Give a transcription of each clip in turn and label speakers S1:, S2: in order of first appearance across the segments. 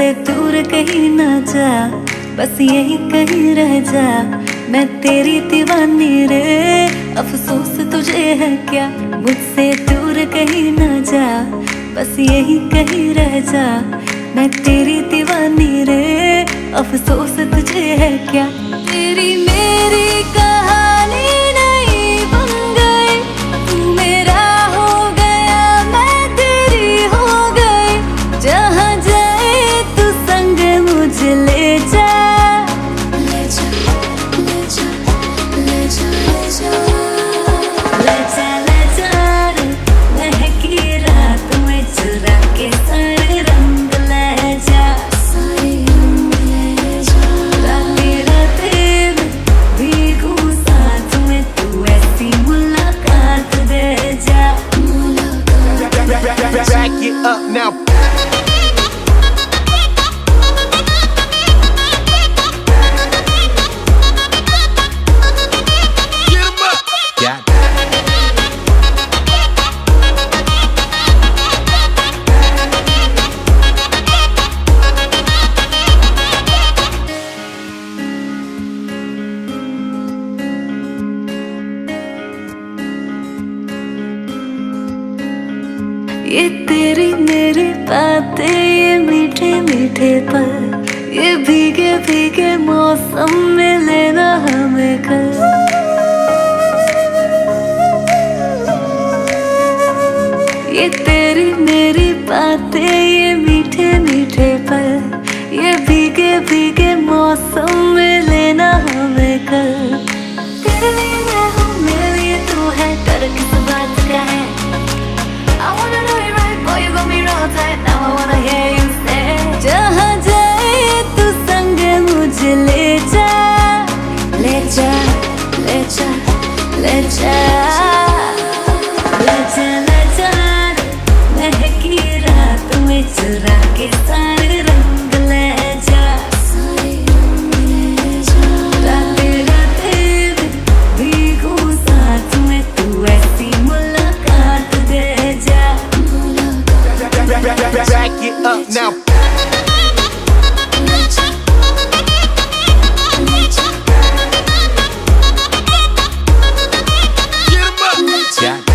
S1: मुझसे दूर कहीं ना जा, बस यही कहीं रह जा। मैं तेरी दीवानी रे, अफसोस तुझे है क्या। मुझसे दूर कहीं ना जा, बस यही कहीं रह जा। मैं तेरी दीवानी रे, अफसोस तुझे है क्या। तेरी मेरी कहानी नहीं बन गई, तू मेरा हो गया मैं तेरी हो गई। जहाँ जाए तू संग मुझे ले जा, ले जा ले जा ले जा ले जा ले जा ले जा रे। महकी रात में चुरा के सारे रंग ले जा, सारे रंग ले जा। रातें रातें में भीगू साथ में, तू ऐसी मुलाकात दे जा, मुलाकात।
S2: Back it up now. Get 'em up. Got it.
S1: ये तेरी मेरी बातें, ये मीठे मीठे पल, ये भीगे भीगे मौसम में लेना हमें कल। ये तेरी मेरी बातें, ये मीठे मीठे पल, ये भीगे भीगे मौसम में लेना हमें कल। तेरे लिए मैं हूँ, मेरे लिए तू है, डर किस बात का है। I wanna know you right, boy, you got me wrong tight. Now I wanna hear you say, जहाँ जाए तू संग मुझे ले जा, ले जा ले जा ले जा ले जा ले जा। महकी रात में चुरा के सारे रंग ले जा, सारे रंग ले जा। रातें रातें में भीगू साथ में, तू ऐसी मुलाकात दे जा, मुलाकात।
S2: Back it up now. Get 'em up. Got it.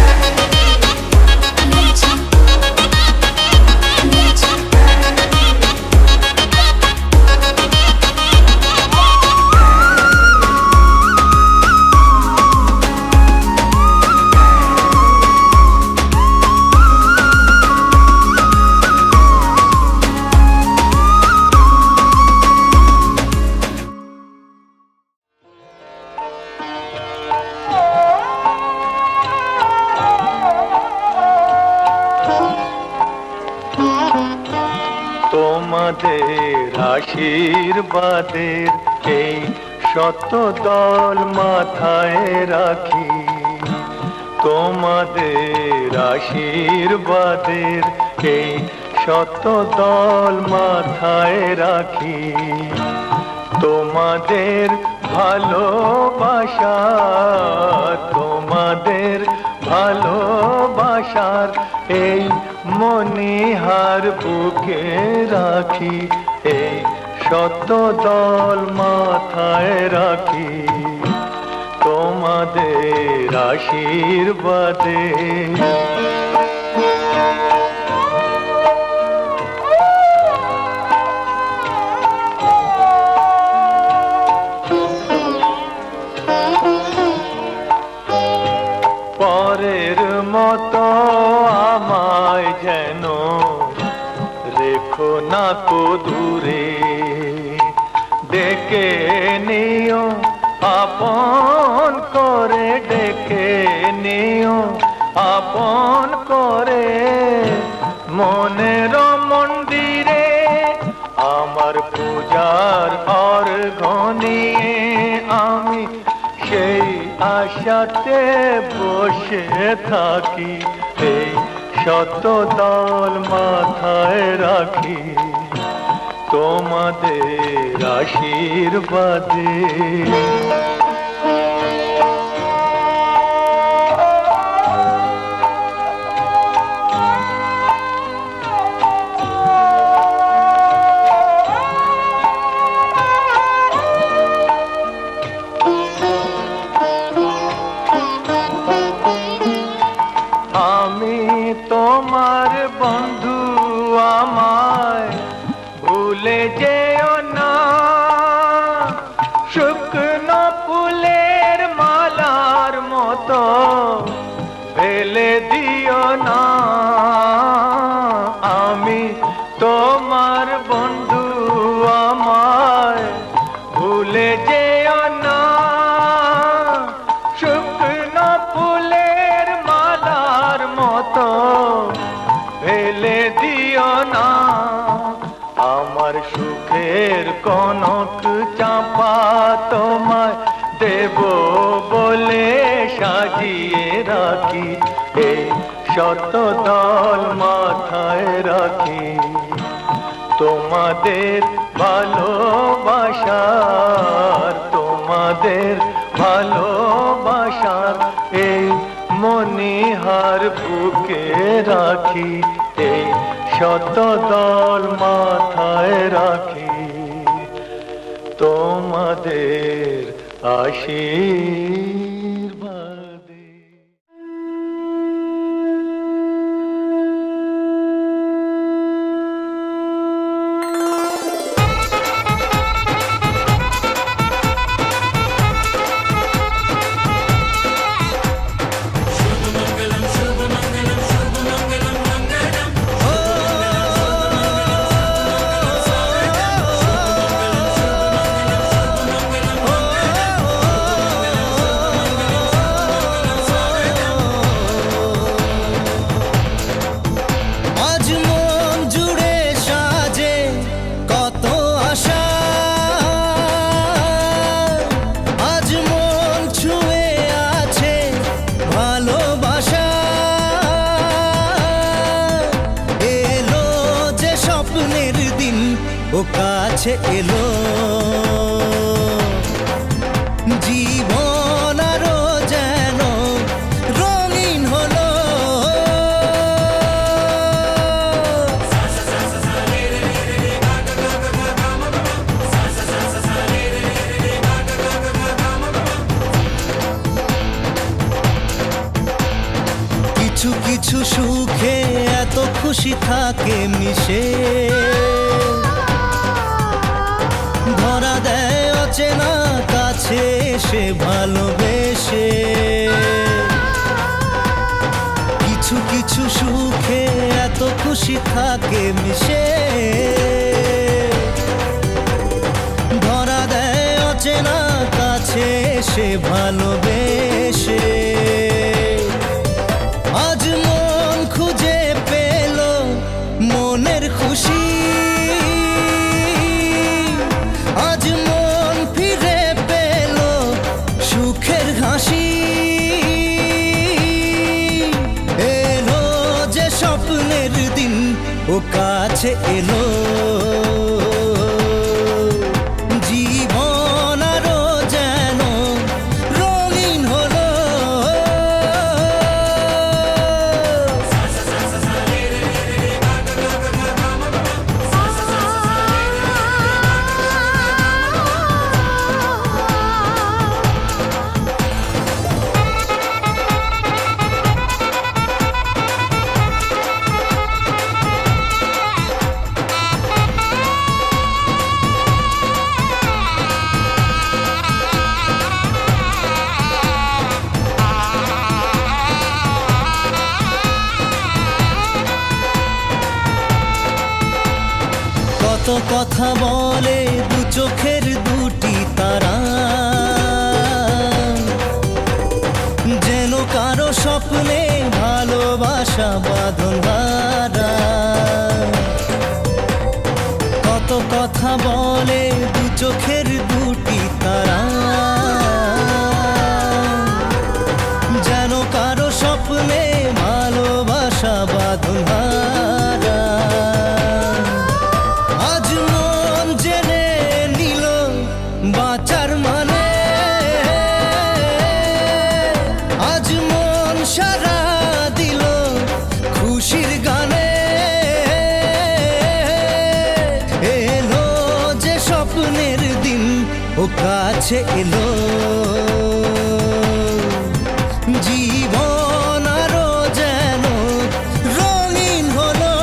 S3: তোমাদের আশীর্বাদের এই শত দল মাথায় রাখি, তোমাদের আশীর্বাদের এই শত দল মাথায় রাখি। তোমাদের ভালোবাসা, তোমাদের ভালোবাসার এই মনিহার বুকে রাখি, এই শত দল মাথায় রাখি। তোমাদের আশীর্বাদে পরের মতো আমায় যেন রেখো না কো দূরে, ডেকে নিও আপন করে, ডেকে নিও আপন করে। মনের মন্দিরে আমার পূজার অর্ঘ্য নিয়ে আমি সেই আশাতে বসে থাকি, এই শত দল মাথায় রাখি। তোমাদের আশীর্বাদে মতো ফেলে দিও না। আমি তোমার বন্ধু, আমায় ভুলে যেও না। শুকনো ফুলের মালার মতো ফেলে দিও না। আমার সুখের কনক চাপা তোমায় দেব বলে সাজিয়ে রাখি, এই শত দল মাথায় রাখি। তোমাদের ভালোবাসার, তোমাদের ভালোবাসার এই মনিহার বুকে রাখি, এই শত দল মাথায় রাখি। তোমাদের আশীর্বাদে।
S4: আজ মন জুড়ে সাজে কত আশা, আজ মন ছুঁয়ে আছে ভালোবাসা। এলো যে স্বপ্নের দিন, ও কাছে এলো জীবন আরো যেন রঙিন হলো। কিছু কিছু সুখে এত খুশি থাকে মিশে, ধরা দেয় অচেনা কাছে এসে ভালোবেসে। কিছু কিছু সুখে এত খুশি থাকে মিশে, ধরা দেয় অচেনা কাছে এসে ভালোবেসে। আজ মন খুঁজে পেল মনের খুশি, আজ মন ফিরে পেল সুখের হাসি। এলো যে স্বপ্নের দিন, ও কাছে এলো জীবন আরো যেন রঙিন হলো। কত কথা বলে দু চোখের দুটি তারা, যেন কারো স্বপ্নে ভালোবাসা বাঁধন হারা। কত কথা বলে দু চোখের দুটি তারা, যেন কারো স্বপ্নে ভালোবাসা বাঁধন হারা। আজ মন জেনে নিল বাঁচার মানে, আজ মন সারা দিল খুশির গানে। এলো যে স্বপ্নের দিন, ও কাছে এলো জীবন আরো যেন রঙিন হলো।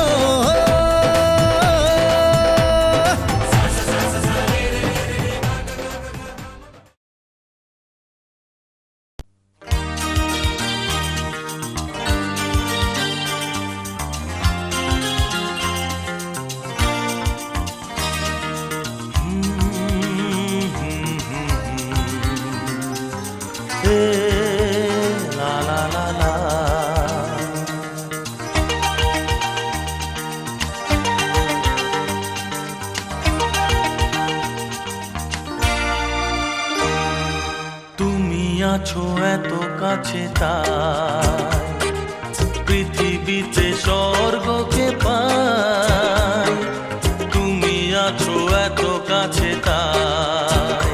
S5: কাছে তাই পৃথিবীতে স্বর্গকে পাই, তুমি আছো এত কাছে তাই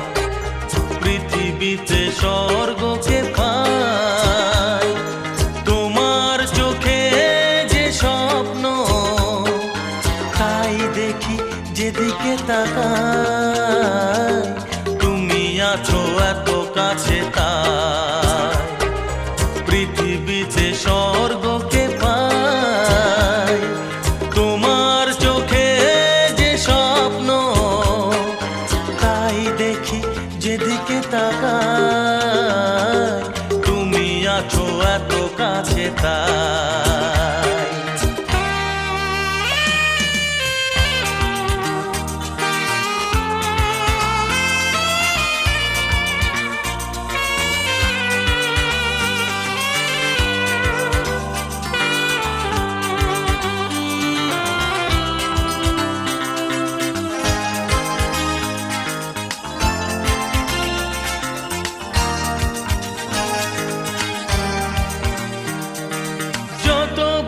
S5: পৃথিবীতে স্বর্গকে পাই। তোমার চোখে যে স্বপ্ন তাই দেখি যেদিকে তাকাই, তুমি আছো এত কাছে তাই পৃথিবীতে স্বর্গকে পাই। তোমার চোখে যে স্বপ্ন তাই দেখি যেদিকে তাকাই, তুমি আছো এত কাছে তাই।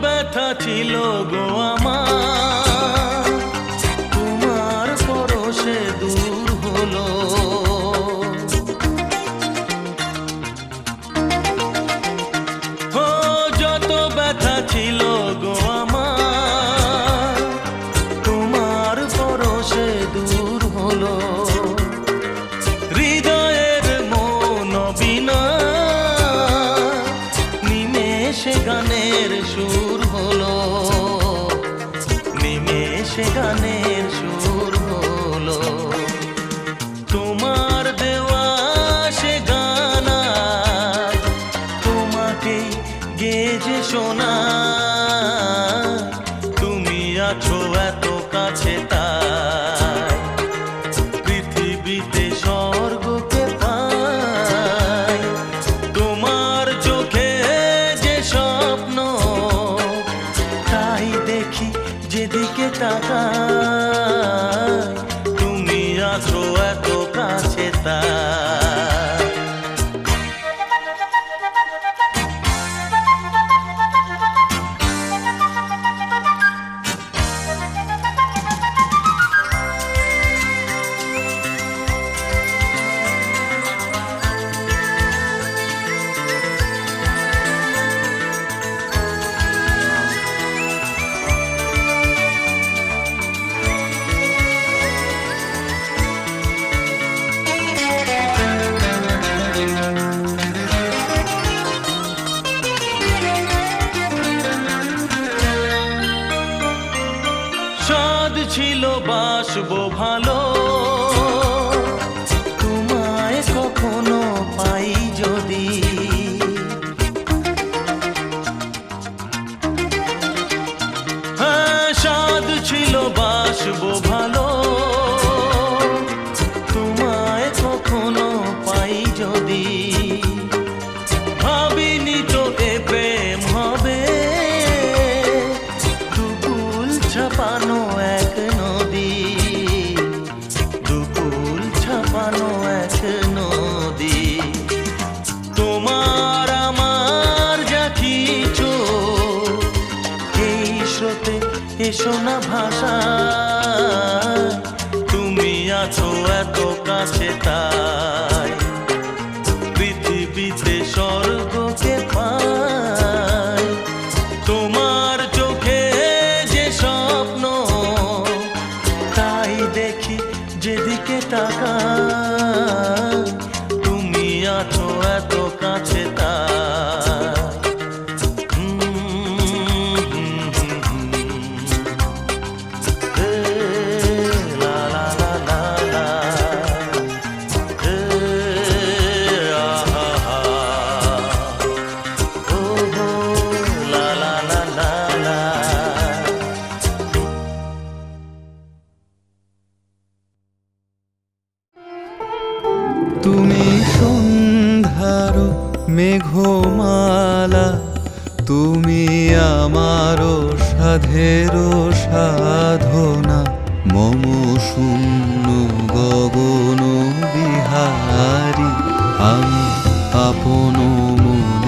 S5: ব্যথা ছিল গো আমার, তোমার পরশে দূর হলো। ও যত ব্যথা ছিল গো আমার, তোমার পরশে দূর হলো। হৃদয়ের মন বিনা নিমেষে গানের সুর হলো, নিমেষে গানের সুর হলো। তোমার দেওয়া সে গানা তোমাকে গেজে শোনা, তুমি আছো এত কাছে তাই পৃথিবীতে স্বর্গকে পাই। তোমার চোখে যে স্বপ্ন তাই দেখি যেদিকে তাকাই, তুমি আছো এত কাছে তাই। স্বাদ ছিল বাসবো ভালো, তোমায় কখনো পাই যদি। হ্যাঁ স্বাদ ছিল বাসবো ভালো, তোমায় কখনো পাই যদি। ভাবিনি তো এ প্রেম হবে দুকুল ছাপানো এক নদী, দুকুল ছাপানো এক নদী। তোমার আমার যা কিছু এই স্রোতে এসো না ভাষা, তুমি আছো এত কাছে তাই পৃথিবীতে স্বর্গকে পাই। তোমার চোখে যে স্বপ্ন তাই দেখি যেদিকে তাকাই, তুমি আছো এত কাছে তাই। লা লা লা লা লা, আহা হা, ও হো লা লা লা লা লা।
S4: তুমি সন্ধ্যার মেঘমালা, তুমি আমারও সাধের সাধনা, মম শূন্য গগন বিহারী, আমি আপন মন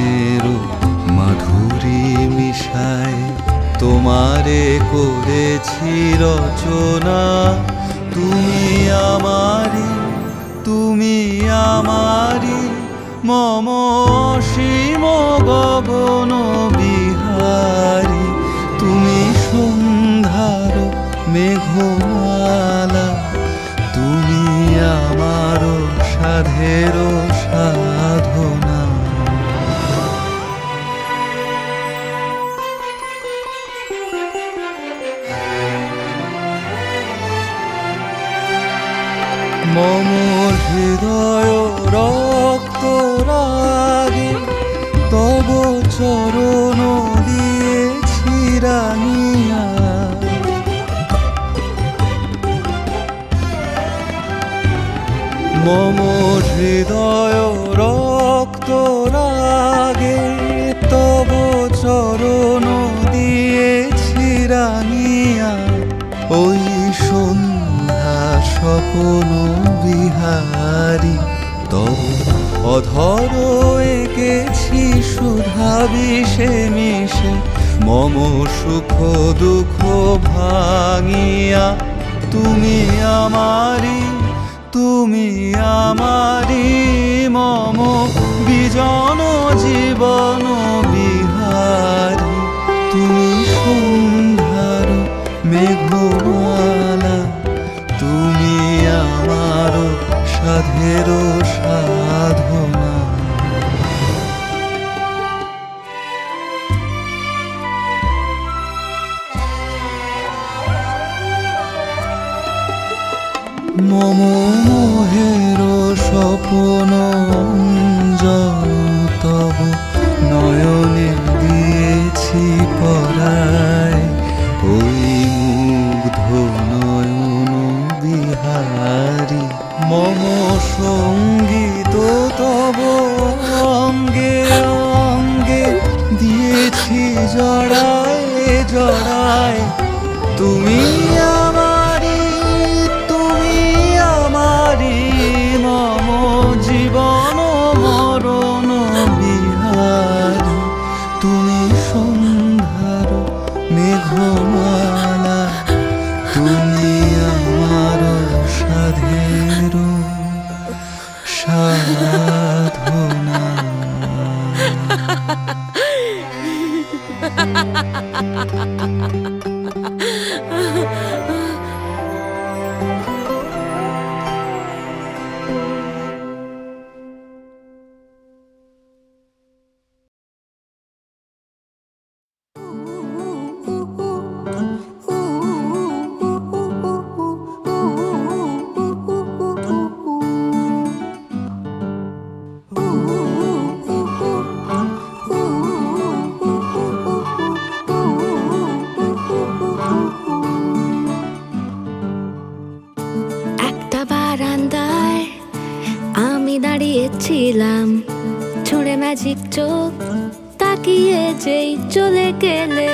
S4: করেছি রচনা। তুমি আমারি, তুমি আমারি, মম অসীম গগন বিহারী। তুমি সন্ধ্যার মেঘমালা, তুমি আমার সাধের সাধনা। মম হৃদয় রক্ত রাগে তব চরণ দিয়েছি রাঙিয়া। মম হৃদয় রক্ত রাগে তব চরণ দিয়েছি রাঙিয়া। ওই সন্ধ্যা স্বপন বিহারী, তব অধর এঁকেছি সুধা বিষে মিশে মম সুখ দুঃখ ভাঙিয়া। তুমি আমারি, তুমি আমারি, মম বিজন জীবন বিহারী। তুমি সন্ধ্যার মেঘমালা, তুমি আমার সাধের সাধনা। মম মোহের স্বপন অঞ্জন তব নয়নে দিয়েছি পরায়। ওই মুগ্ধ নয়ন বিহারী, মম সঙ্গীত তব অঙ্গে অঙ্গে দিয়েছি জড়ায় জড়ায়। তুমি আমারি, তুমি আমারি, মম জীবন মরণ বিহারী। তুমি সন্ধ্যার মেঘমালা, তুমি আমার সাধের সাধনা।
S1: ছিলাম ছুঁড়ে ম্যাজিক চোখ তাকিয়ে যেই চলে গেলে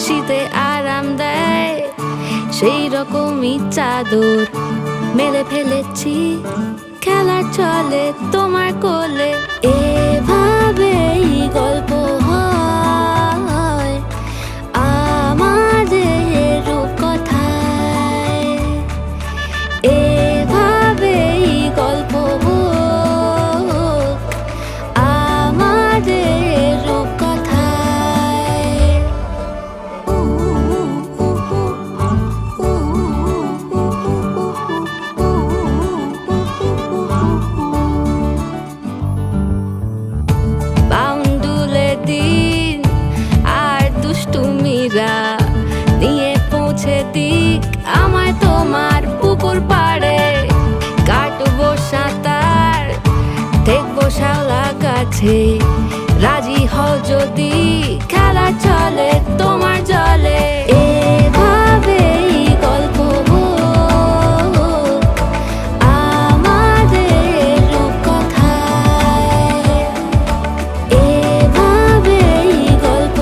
S1: শীতে আরাম দেয় সেই রকমই চাদর মেলে ফেলেছি খেলার চলে তোমার কোলে। এভাবেই গল্প হয় আমাদের রূপকথায়, এভাবেই গল্প নিয়ে পৌঁছে দিক আমায় তোমার পুকুর পাড়ে। কাটবো সাঁতার দেখবো শাওলা গাছে, রাজি হও যদি খেলা চলে তোমার জলে। এভাবেই গল্প আমাদের রূপকথায়, এভাবেই গল্প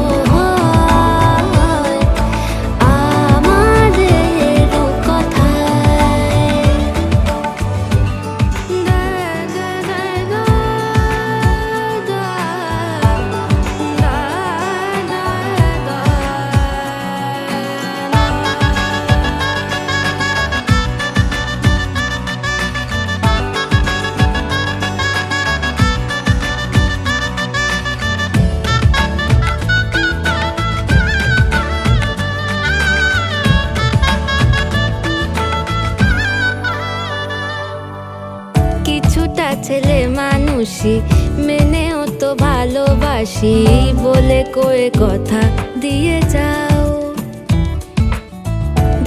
S6: হাসি মেনেও তো ভালোবাসি বলে কয়ে কথা দিয়ে যাও।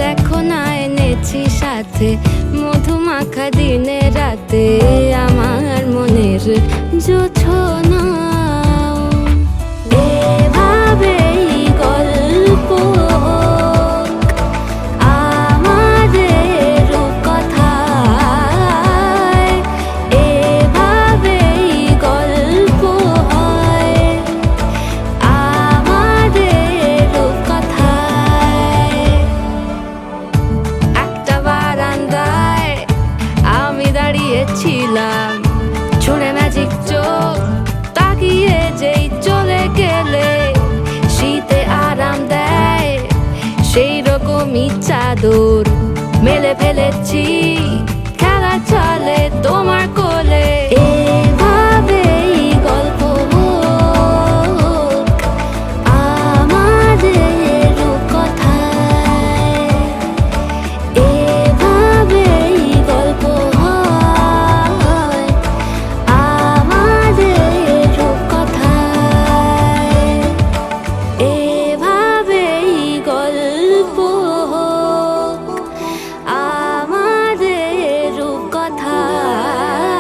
S6: দেখো না এনেছি সাথে মধুমাখা দিনে রাতে আমার মনের জোছনা। এভাবেই গল্প আমাদের কথায়, এভাবেই গল্প হয় আমাদের কথায়। একটা বারান্দায় আমি দাঁড়িয়েছিলাম, ছুঁড়ে ম্যাজিক চোখ তাকিয়ে যেই চলে গেলে শীতে আরাম দেয় সেই রকমই চাদর মেলে ফেলেছি, খেলা চলে তোমার কোলে। এভাবেই গল্প হোক আমাদের কথায়, এভাবেই গল্প হয় আমাদের কথায়, এভাবেই গল্প হোক আমাদের কথায়,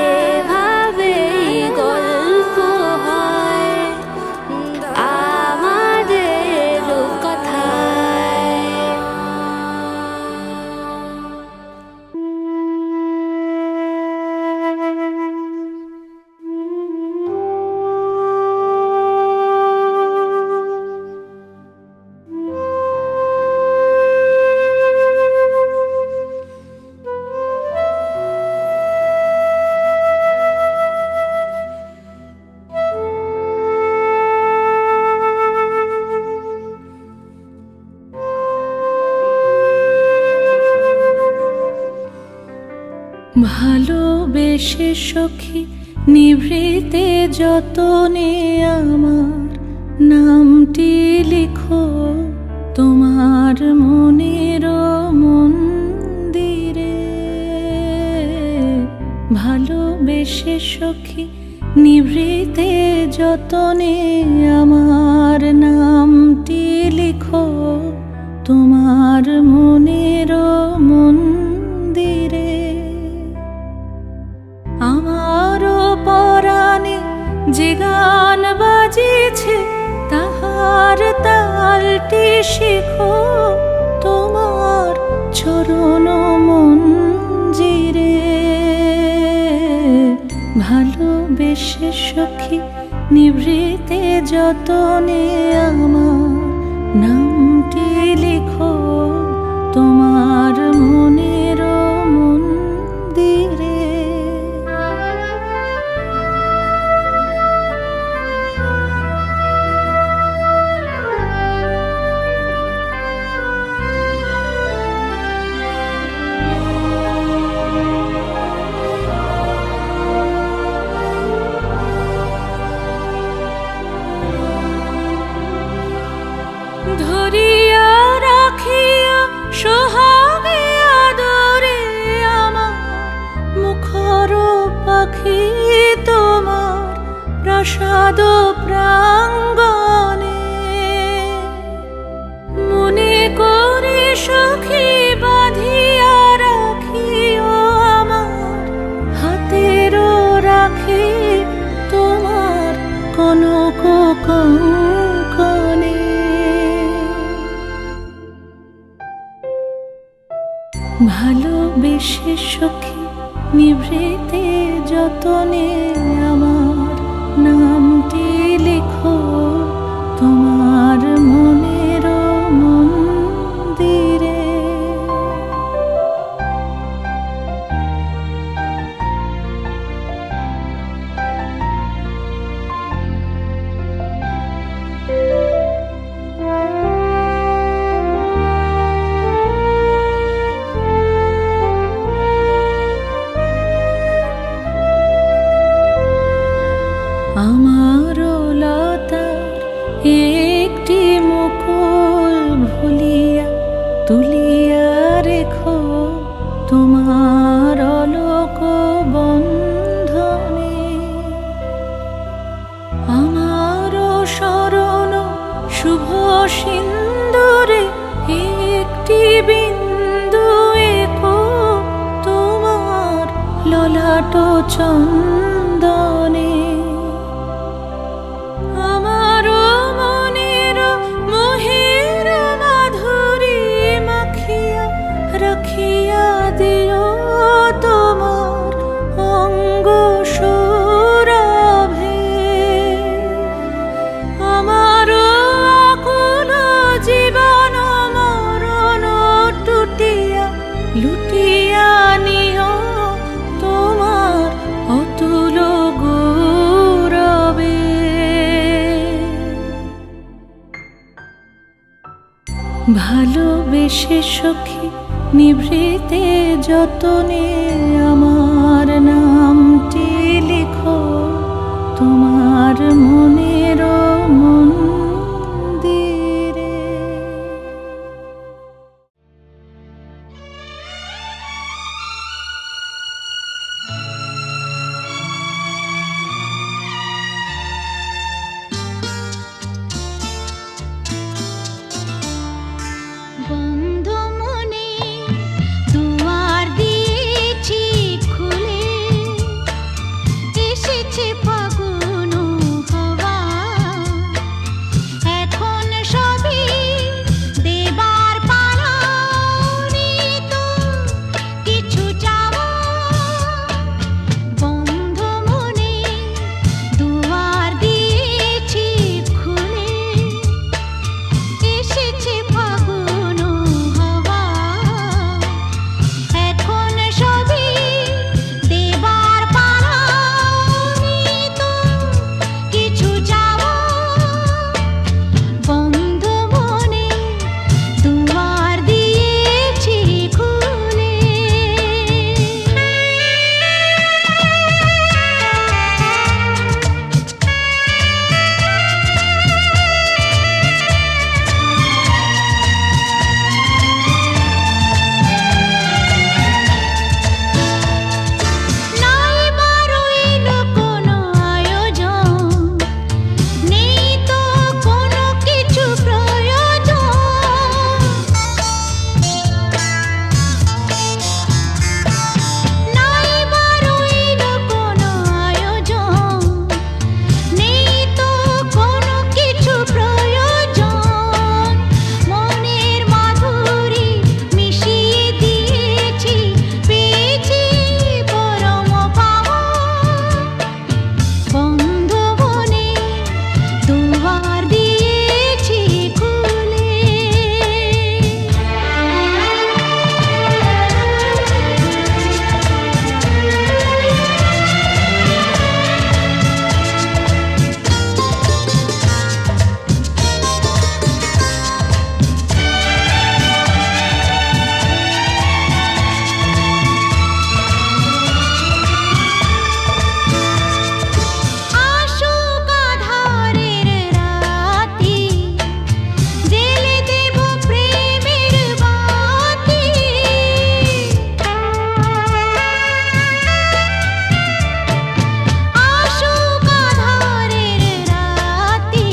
S6: এভাবেই গল্প হয় আমাদের কথায়।
S1: ভালোবেসে সখী নিভৃতে যতনে আমার নামটি লিখো তোমার মনের মন্দিরে। ভালোবেসে সখী নিভৃতে যতনে আমার নামটি লিখো তোমার মনের মন্দিরে। আমারও পরাণে যে গান বাজিছে তাহার তালটি শিখো তোমার চরণ মঞ্জিরে। ভালোবেসে সখী নিভৃতে যতনে আমার নামটি লিখো তোমার মনের মন্দিরে। ধরিয়া রাখিয়া সোহাগে আদরে আমার মুখর পাখি তোমার প্রাসাদ প্রাঙ্গণে। মনে করে সখী বাঁধিয়া রাখিও আমার হাতেরও রাখি তোমার কনক কঙ্কণে। ভালোবেসে সখী নিভৃতে যতনে আমার নামটি লিখো তোমার মনের মন্দিরে। আমার লতার একটি মুকুল ভুলিয়া তুলিয়া রেখো তোমার অলোক বন্ধনে। স্মরণ শুভ সিন্দুরে একটি বিন্দু এঁকো তোমার ললাট চন্দনে। আমার মনের মোহের মাধুরী মাখিয়া রাখিয়া দিও তোমার অঙ্গ সৌরভে। আমার আকুল জীবন মরণ টুটিয়া লুটিয়া নিও তোমার অতুল গৌরবে। ভালোবেসে সখী নিভৃতে যতনে আমার নামটি লিখো তোমার মনের মন্দিরে।
S6: বন্ধু মনে দুয়ার দিয়েছি খুলে, এসেছে ফাগুন হাওয়া, এখন সবই দেবার পালা, তো কিছু চাওয়া। বন্ধু মনে দুয়ার দিয়েছি খুলে, এসেছে ফাগুন হাওয়া, এখন সবই দেবার পালা, তো কিছু চাওয়া। বন্ধু মনে দুয়ার দিয়েছি খুলে। নাই বারইল কোনো আয়োজন, নেই তো কোনো কিছু প্রয়োজন। নাই বারইল কোনো আয়োজন, নেই তো কোনো কিছু প্রয়োজন। মনের মাধুরী মিশিয়ে দিয়েছি, পেয়েছি পরম পাওয়া। বন্ধু মনে দুয়ার দিয়েছি খুলে। আসুক আধারের রাতি, জেলে দেব প্রেমের বাতি। আসুক আধারের রাতি,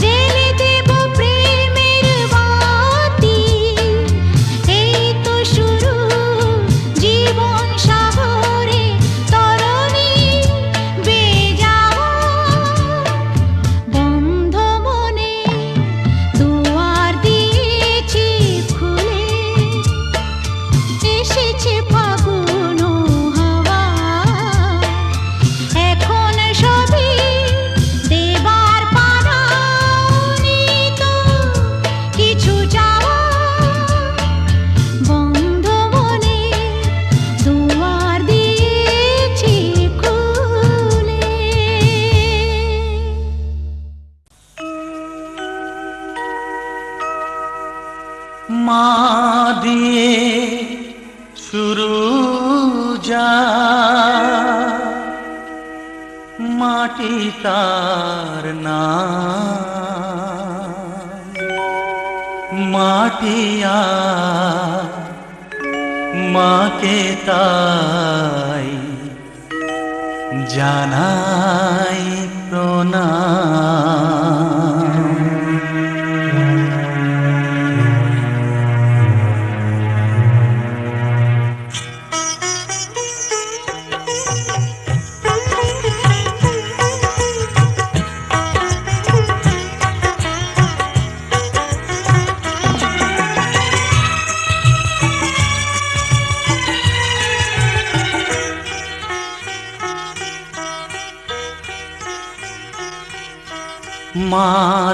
S6: জেলে দেব প্রেমের বাতি। এই তো শুরু জীবন সাগরে তরণী বেয়ে যাওয়া। বন্ধু মনে দুয়ার দিয়েছি খুলে, এসেছে ফাগুন হাওয়া, এখন সবই দেবার পালা, তো কিছু চাওয়া। বন্ধু মনে দুয়ার দিয়েছি খুলে।
S5: মা দিয়ে শুরু যা, মাটি তার নাম। মাটিয়া মাকে তাই জানাই প্রণাম। মা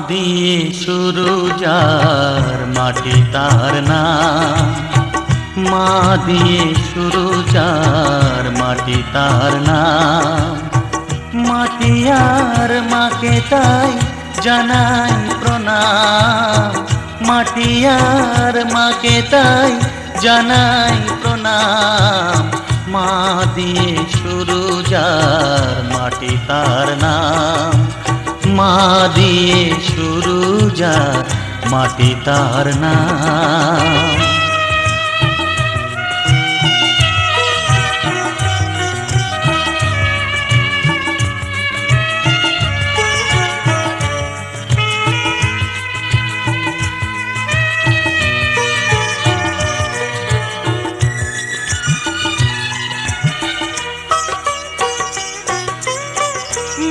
S5: দিয়ে শুরু যার মাটি তার নাম, মা দিয়ে শুরু যার মাটি তার নাম। মাটি আর মাকে তাই জানাই প্রণাম, মাটি আর মাকে তাই জানাই প্রণাম। মা দিয়ে শুরু যার মাটি তার নাম, মা দিয়ে শুরু যার মাটি তার নাম।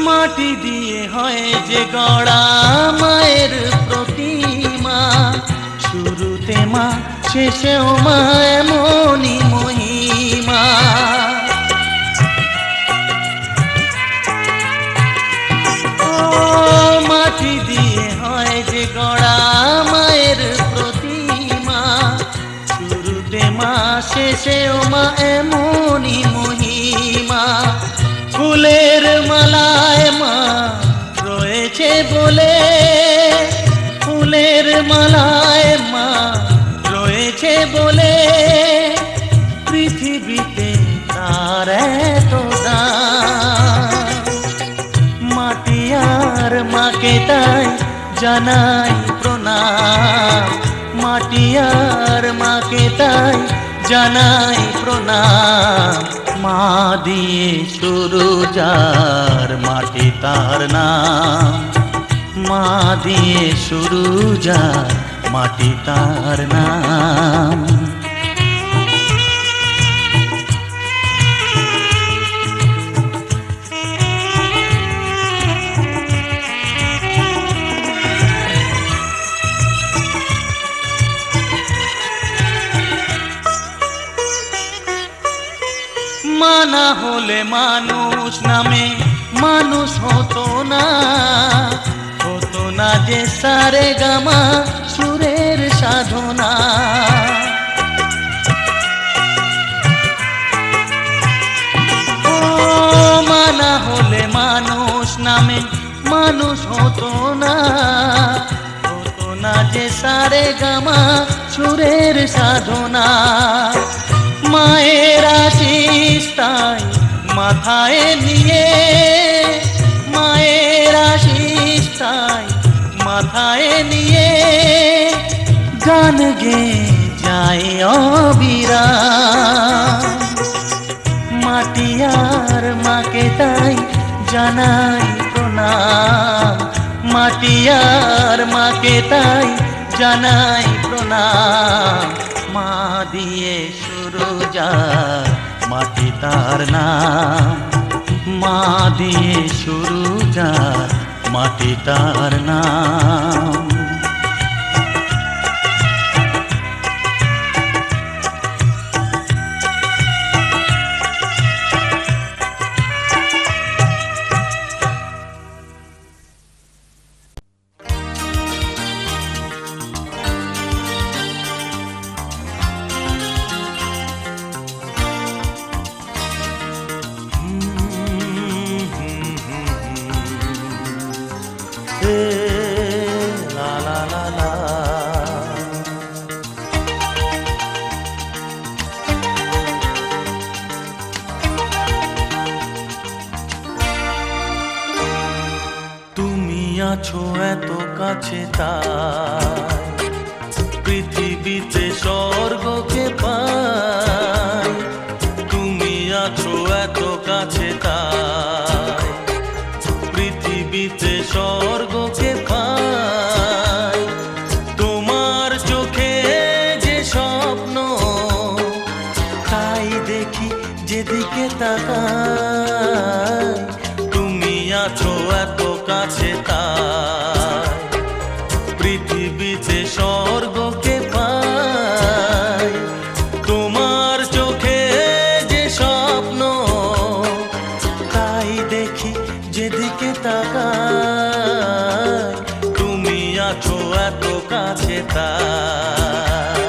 S5: মাটি দিয়ে হয় যে গড়া মায়ের প্রতিমা, শুরুতে মা শেষেও মা এমনই মহিমা। ও মাটি দিয়ে হয় যে গড়া মায়ের প্রতিমা, শুরুতে মা শেষেও মা এমনই মহিমা। ফুলের মালায় মা রয়েছে বলে, ফুলের মালায় মা রয়েছে বলে, পৃথিবীতে তার এত দাম। মাটি আর মাকে তাই জানাই প্রণাম, মাটি আর মাকে তাই জানাই প্রণাম। মা দিয়ে শুরু যার মাটি তার নাম, মা দিয়ে শুরু যার মাটি তার নাম। মা না হলে মানুষ নামে মানুষ হতো না, হতো না যে সারে গামা সুরের সাধনা। ও মা না হলে মানুষ নামে মানুষ হতো না, হতো না যে সারে গামা সুরের সাধনা। মায়ের আশিস তাই মাথায় নিয়ে, মায়ের আশিস তাই মাথায় নিয়ে, গান গেয়ে যায় অবিরাম। মাটি আর মাকে তাই জানাই প্রণাম, মাটি আর মাকে তাই জানাই প্রণাম। মা দিয়ে শুরু যার মাটি তার নাম, মা দিয়ে শুরু যার মাটি তার নাম। La la la la, তুমি আছো এত কাছে তাই পৃথিবীতে স্বর্গকে পাই। তুমি আছো এত কাছে তাই পৃথিবীতে স্বর্গকে পাই। তোমার চোখে যে স্বপ্ন তাই দেখি যেদিকে তাকাই। তুমি আছো এত কাছে তাই পৃথিবীতে স্বর্গকে পাই। তোমার চোখে যে স্বপ্ন তাই দেখি যেদিকে তাকাই, তুমি আছো এত কাছে তাই।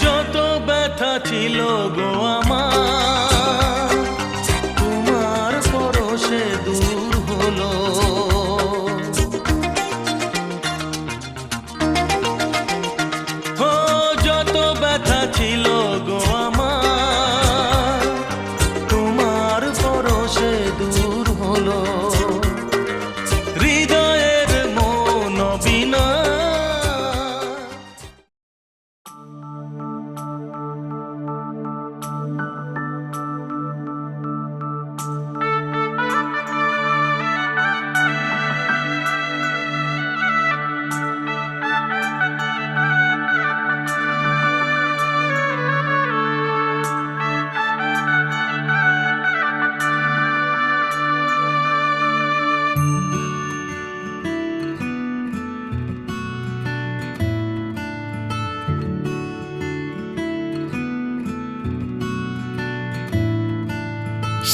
S5: যত ব্যথা ছিল গো আমার, তোমার পরশে দূর হলো। ও যত ব্যথা ছিল গো আমার, তোমার পরশে দূর হলো। হৃদয়ের মন বিনা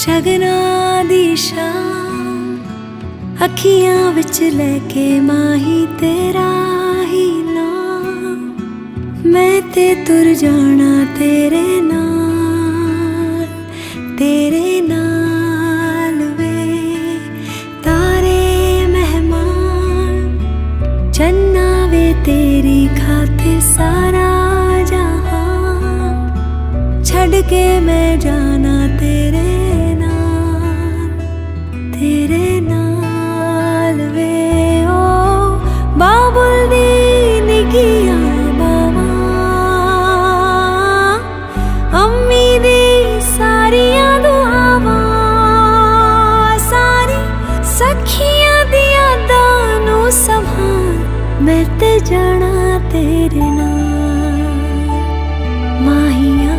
S1: ਸ਼ਗਨਾ ਦੀ ਸ਼ਾਮ ਅੱਖੀਆਂ ਵਿੱਚ ਲੈ ਕੇ ਮਾਹੀ ਤੇਰਾ ਹੀ ਨਾਮ, ਮੈਂ ਤੇ ਤੁਰ ਜਾਣਾ ਤੇਰੇ ਨਾਲ, ਤੇਰੇ ਨਾਲ ਵੇ। ਤਾਰੇ ਮਹਿਮਾਨ ਚੰਨਾ ਵੇ ਤੇਰੀ ਖਾतिर ਸਾਰਾ ਜਹਾਂ, ਛੱਡ ਕੇ ਮੈਂ ਜਾਣਾ ਤੇਰੇ तेरे नाल वे। ओ बाबुल दी निगिया बाबा, अम्मी दी सारियां दुआवां, सारी सखियां दी यादां नूं संभाल, मैं ते जाना तेरे नाल माहिया,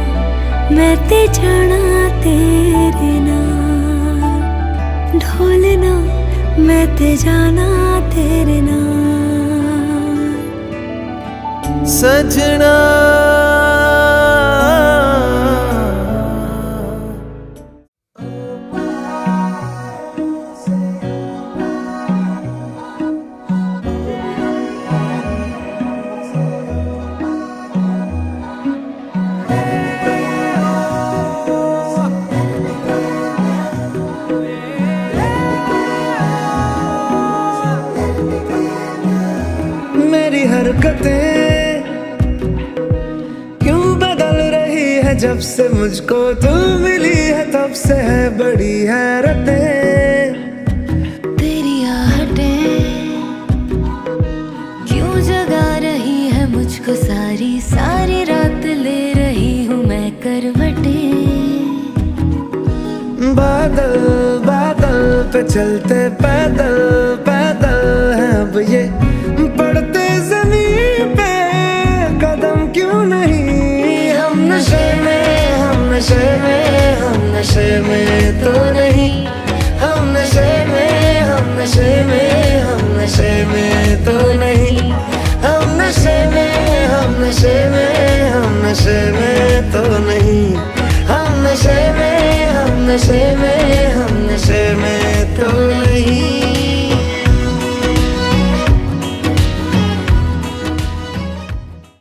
S1: मैं ते जाना तेरे नाल ढोलना, मैं ते जाना तेरे नाल।
S4: सजना मेरी हरकतें क्यों बदल रही है जब से मुझको तू मिली है, तब से है बड़ी हैरतें।
S1: तेरी आहटें क्यों जगा रही है मुझको, सारी सारी रात ले रही हूँ मैं करवटें।
S4: बादल बादल पे चलते पैदल पैदल हैं अब ये, पड़ते जमीन पे कदम क्यों नहीं। हम नशे में, हम नशे में, हम नशे में तो नहीं। हम नशे में, हम नशे में, हम नशे में तो नहीं। हम नशे में, हम नशे में, हम नशे में तो नहीं। हम नशे में, हम नशे में, हम नशे में तो नहीं।